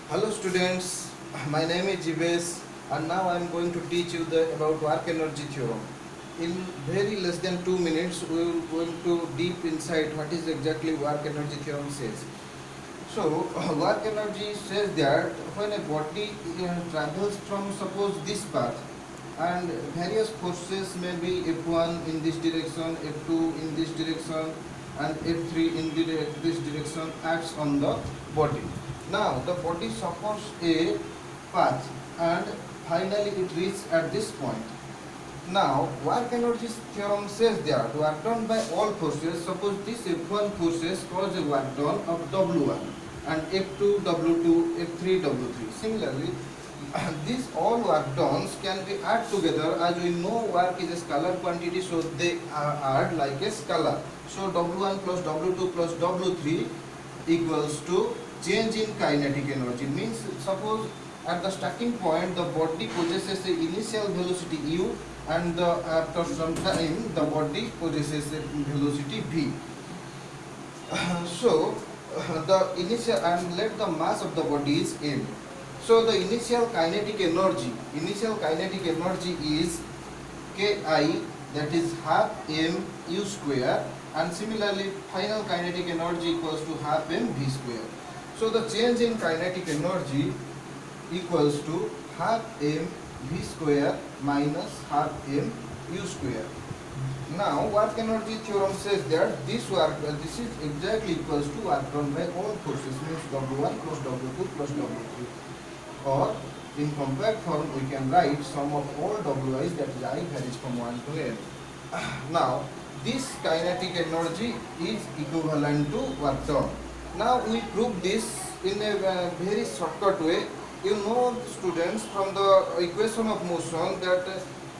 Hello students, my name is Jives and now I am going to teach you about work energy theorem. In very less than 2 minutes we will going to deep inside what is exactly work energy theorem says. So work energy says that when a body travels from suppose this path and various forces may be F1 in this direction, F2 in this direction and F3 in this direction acts on the body. Now the body suffers a path and finally it reaches at this point. Now work energy theorem says that work done by all forces, suppose this F1 forces cause a work done of W1 and F2 W2, F3 W3. Similarly, these all work done can be added together. As we know work is a scalar quantity, so they are add like a scalar. So W1 plus W2 plus W3 equals to change in kinetic energy. Means suppose at the starting point the body possesses the initial velocity u and after some time the body possesses a velocity v. So the initial and let the mass of the body is m. So the initial kinetic energy is Ki, that is half m u square, and similarly final kinetic energy equals to half m v square. So the change in kinetic energy equals to half m v square minus half m u square. Now work energy theorem says that this is exactly equals to work done by all forces, means W1 plus W2 plus W3, or in compact form we can write sum of all Wi's, that is I varies from 1 to n. Now this kinetic energy is equivalent to work done. Now we prove this in a very shortcut way. You know students, from the equation of motion that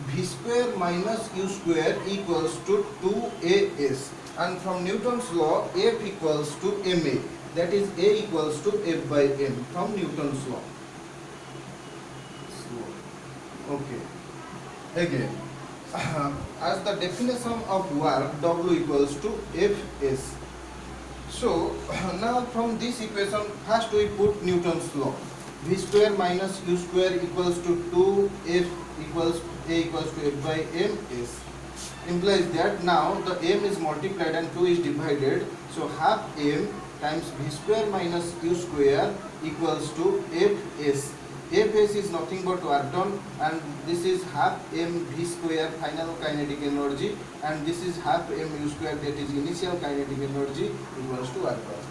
v square minus u square equals to 2as, and from Newton's law F equals to ma, that is A equals to F by m from Newton's law. Okay, again as the definition of work, W equals to Fs. So now from this equation first we put Newton's law. V square minus u square equals to 2F equals A equals to F by m is, implies that now the m is multiplied and 2 is divided, so half m times v square minus u square equals to Fs. Fs is nothing but work done, and this is half m v square final kinetic energy, and this is half m u square, that is initial kinetic energy, equals to work done.